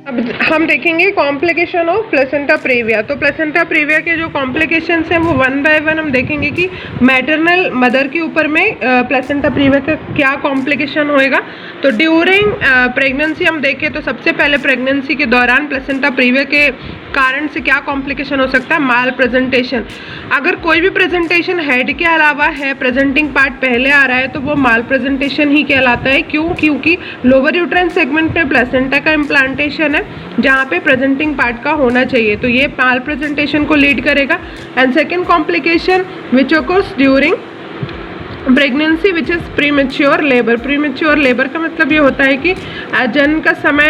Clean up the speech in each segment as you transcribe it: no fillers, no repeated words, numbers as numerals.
अब हम देखेंगे कॉम्प्लिकेशन ऑफ प्लेसेंटा प्रीविया। तो प्लेसेंटा प्रीविया के जो कॉम्प्लिकेशंस हैं वो वन बाय वन हम देखेंगे कि मैटरनल मदर के ऊपर में प्लेसेंटा प्रीविया का क्या कॉम्प्लिकेशन होएगा। तो ड्यूरिंग प्रेगनेंसी हम देखें तो सबसे पहले प्रेगनेंसी के दौरान प्लेसेंटा प्रीविया के कारण से क्या कॉम्प्लिकेशन हो सकता है, माल प्रेजेंटेशन। अगर कोई भी प्रेजेंटेशन हेड के अलावा है, प्रेजेंटिंग पार्ट पहले आ रहा है, तो वो माल प्रेजेंटेशन ही कहलाता है। क्यों? क्योंकि लोअर यूट्राइन सेगमेंट में प्लेसेंटा का इम्प्लांटेशन है जहाँ पे प्रेजेंटिंग पार्ट का होना चाहिए, तो ये माल प्रेजेंटेशन को लीड करेगा। And second complication which occurs during pregnancy which is premature labour. Premature labour का मतलब ये होता है कि जन्म का समय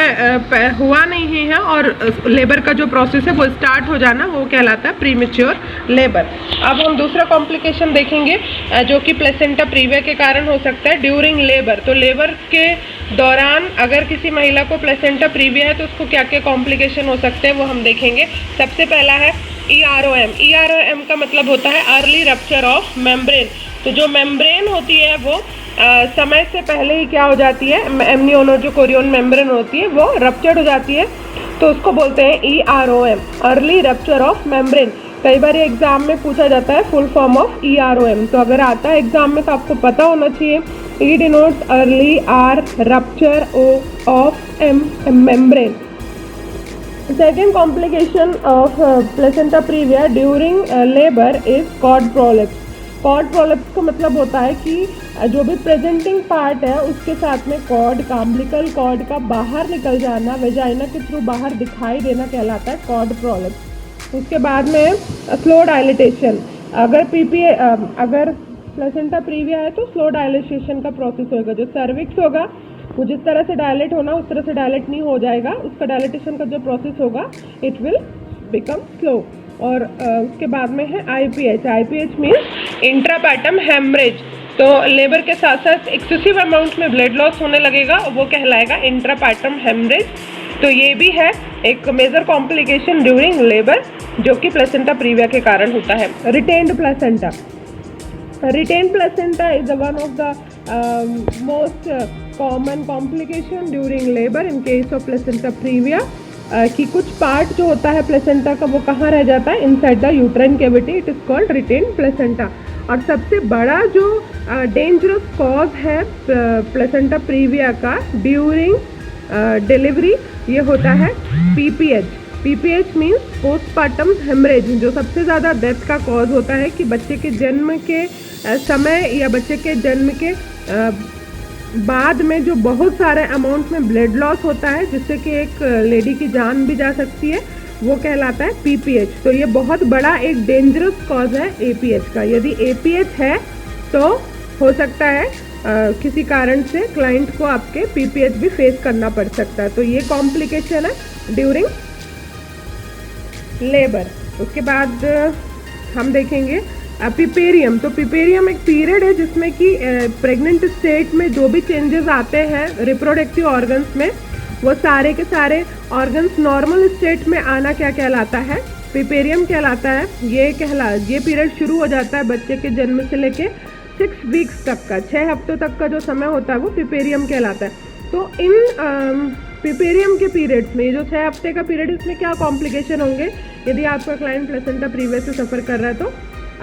हुआ नहीं है और लेबर का जो प्रोसेस है वो स्टार्ट हो जाना, वो कहलाता है प्रीमेच्योर लेबर। अब हम दूसरा कॉम्प्लिकेशन देखेंगे जो कि प्लेसेंटा प्रीविया के कारण हो सकता है ड्यूरिंग लेबर। तो लेबर के दौरान अगर किसी महिला को प्लेसेंटा प्रीविया है तो उसको क्या क्या कॉम्प्लिकेशन हो सकते हैं वो हम देखेंगे। सबसे पहला है EROM। EROM का मतलब होता है अर्ली रप्चर ऑफ मेम्ब्रेन। तो जो मेम्ब्रेन होती है वो समय से पहले ही क्या हो जाती है, एमनियोनो जो कोरियन मेम्ब्रेन होती है वो रप्चर्ड हो जाती है, तो उसको बोलते हैं EROM, early rupture of membrane. कई बार एग्जाम में पूछा जाता है फुल फॉर्म ऑफ EROM, तो अगर आता है एग्जाम में तो आपको पता होना चाहिए। E denotes early R rupture of membrane. Second complication of placenta previa during labor is cord prolapse। Cord prolapse का मतलब होता है कि जो भी प्रेजेंटिंग पार्ट है उसके साथ में कॉर्ड का, अम्बिलिकल कॉर्ड का बाहर निकल जाना, वेजाइना के थ्रू बाहर दिखाई देना कहलाता है कॉर्ड प्रोलेप्स। उसके बाद में स्लो डायलिटेशन। अगर प्लेसेंटा प्रीविया है तो स्लो डायलिटेशन का प्रोसेस होगा। जो सर्विक्स होगा वो जिस तरह से डायलेट होना उस तरह से डायलेट नहीं हो जाएगा, उसका डायलिटेशन का जो प्रोसेस होगा इट विल बिकम स्लो। और उसके बाद में है IPH। IPH means intrapartum haemorrhage. तो लेबर के साथ साथ एक्सेसिव अमाउंट में ब्लड लॉस होने लगेगा, वो कहलाएगा इंट्रापैटम हेमरेज। तो ये भी है एक मेजर कॉम्प्लिकेशन ड्यूरिंग लेबर जो कि प्लेसेंटा प्रीविया के कारण होता है। Retained placenta. Retained placenta is one of the most common complication during labor in case of placenta previa। कि कुछ पार्ट जो होता है प्लेसेंटा का वो कहाँ रह जाता है, inside the uterine cavity, it is called retained placenta. और सबसे बड़ा जो डेंजरस कॉज है प्लेसेंटा प्रीविया का ड्यूरिंग डिलीवरी ये होता है PPH। PPH means postpartum haemorrhage, जो सबसे ज़्यादा डेथ का कॉज होता है कि बच्चे के जन्म के समय या बच्चे के जन्म के बाद में जो बहुत सारे अमाउंट में ब्लड लॉस होता है जिससे कि एक लेडी की जान भी जा सकती है, वो कहलाता है PPH। तो ये बहुत बड़ा एक डेंजरस कॉज है APH का। यदि APH है तो हो सकता है किसी कारण से क्लाइंट को आपके PPH भी फेस करना पड़ सकता है। तो ये कॉम्प्लिकेशन है ड्यूरिंग लेबर। उसके बाद हम देखेंगे पिपेरियम। तो पिपेरियम एक पीरियड है जिसमें कि प्रेग्नेंट स्टेट में जो भी चेंजेस आते हैं रिप्रोडक्टिव ऑर्गन्स में, वो सारे के सारे ऑर्गन्स नॉर्मल स्टेट में आना क्या कहलाता है, पिपेरियम कहलाता है। ये पीरियड शुरू हो जाता है बच्चे के जन्म से लेके 6 वीक्स तक का, 6 हफ्तों तक का जो समय होता है वो पिपेरियम कहलाता है। तो इन पिपेरियम के पीरियड्स में, जो 6 हफ्ते का पीरियड, इसमें क्या कॉम्प्लिकेशन होंगे यदि आपका क्लाइंट प्लेसेंटा प्रीविया से सफ़र कर रहा है तो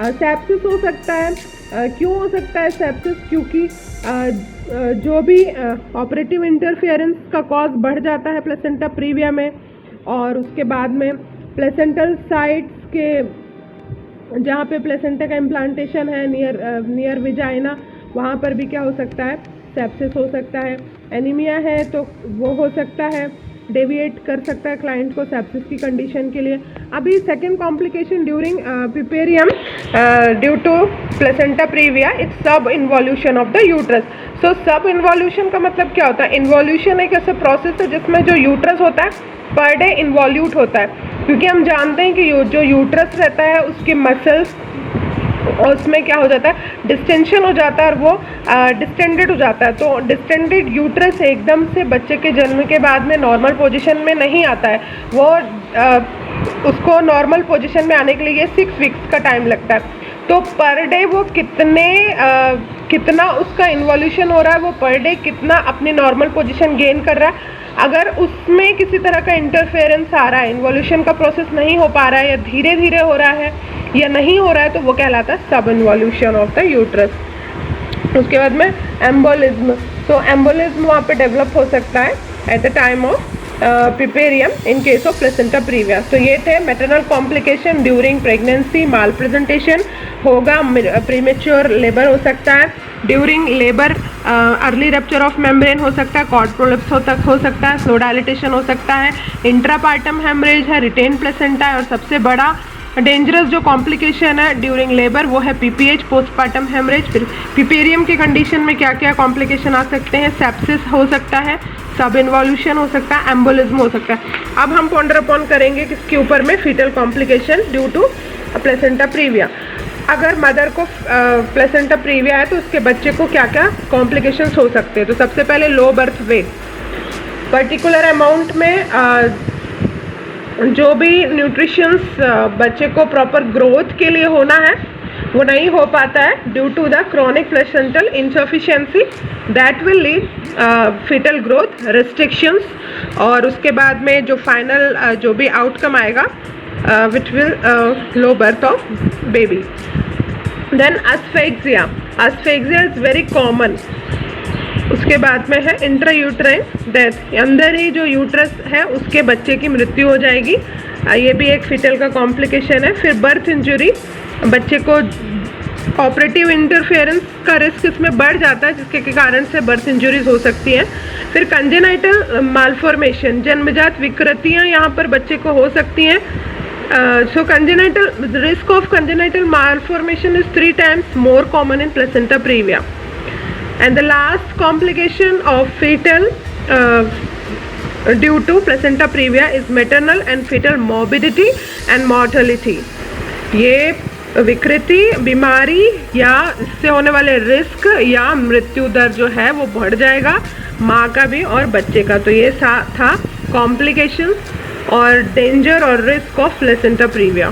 सेप्सिस हो सकता है। क्यों हो सकता है सेप्सिस? क्योंकि जो भी ऑपरेटिव इंटरफेरेंस का कॉज बढ़ जाता है प्लेसेंटा प्रीविया में। और उसके बाद में प्लेसेंटल साइट्स के जहाँ पे प्लेसेंटा का इम्प्लांटेशन है नियर विजाइना, वहाँ पर भी क्या हो सकता है, सेप्सिस हो सकता है। एनीमिया है तो वो हो सकता है, डेविएट कर सकता है क्लाइंट को सेप्सिस की कंडीशन के लिए। अभी second complication during puerperium due to placenta previa it's subinvolution of the uterus. So subinvolution का मतलब क्या होता है? इन्वॉल्यूशन एक ऐसा प्रोसेस है जिसमें जो यूट्रस होता है पर डे इन्वॉल्यूट होता है, क्योंकि हम जानते हैं कि जो यूट्रस रहता है उसके मसल्स और उसमें क्या हो जाता है, डिस्टेंशन हो जाता है और वो डिस्टेंडेड हो जाता है। तो डिस्टेंडेड यूट्रस एकदम से बच्चे के जन्म के बाद में नॉर्मल पोजीशन में नहीं आता है, वो उसको नॉर्मल पोजीशन में आने के लिए 6 वीक्स का टाइम लगता है। तो पर डे वो कितना उसका इन्वॉल्यूशन हो रहा है, वो पर डे कितना अपनी नॉर्मल पोजीशन गेन कर रहा है, अगर उसमें किसी तरह का इंटरफेरेंस आ रहा है, इन्वॉल्यूशन का प्रोसेस नहीं हो पा रहा है या धीरे धीरे हो रहा है या नहीं हो रहा है, तो वो कहलाता है सब इन्वॉल्यूशन ऑफ द यूट्रस। उसके बाद में एम्बोलिज्म, तो एम्बोलिज्म वहाँ पे डेवलप हो सकता है at the time of puerperium in case of placenta previa. तो ये थे maternal complication during pregnancy, malpresentation होगा, प्रीमेच्योर लेबर हो सकता है, during labour early rupture of membrane हो सकता है, कॉर्ड प्रोलिप्स हो सकता है, स्लो डायलिटेशन हो सकता है, इंट्रापार्टम हेमरेज है, रिटेन प्लेसेंटा है, और सबसे बड़ा डेंजरस जो कॉम्प्लिकेशन है ड्यूरिंग लेबर वो है पीपीएच, पोस्टपार्टम हेमरेज। फिर पिपेरियम के कंडीशन में क्या क्या कॉम्प्लिकेशन आ सकते हैं, सेप्सिस हो सकता है, सब इन्वॉल्यूशन हो सकता है, एम्बोलिज्म हो सकता है। अब हम पॉन्डर अपॉन करेंगे किसके ऊपर में, fetal complication due to placenta previa. अगर मदर को प्लेसेंटा प्रीविया है तो उसके बच्चे को क्या क्या कॉम्प्लिकेशंस हो सकते हैं। तो सबसे पहले low birth weight, particular amount में जो भी न्यूट्रिशंस बच्चे को प्रॉपर ग्रोथ के लिए होना है वो नहीं हो पाता है due to the chronic placental insufficiency, that will lead fetal growth restrictions, और उसके बाद में जो फाइनल जो भी आउटकम आएगा which will low birth of baby. Then asphyxia, asphyxia is very common. उसके बाद में है इंट्रायूट्राइन डेथ, अंदर ही जो यूट्रस है उसके बच्चे की मृत्यु हो जाएगी, ये भी एक फीटल का कॉम्प्लिकेशन है। फिर बर्थ इंजरी, बच्चे को ऑपरेटिव इंटरफेरेंस का रिस्क इसमें बढ़ जाता है जिसके कारण से बर्थ इंजरीज हो सकती हैं। फिर कंजेनाइटल मालफॉर्मेशन, जन्मजात विकृतियाँ यहाँ पर बच्चे को हो सकती हैं। So congenital risk of congenital malformation is 3 times more common in placenta previa. And the last complication of fetal due to placenta previa is maternal and fetal morbidity and mortality. ये विकृति, बीमारी या इससे होने वाले रिस्क या मृत्यु दर जो है वो बढ़ जाएगा, माँ का भी और बच्चे का। तो ये था कॉम्प्लिकेशंस और डेंजर और रिस्क ऑफ प्लेसेंटा प्रीविया।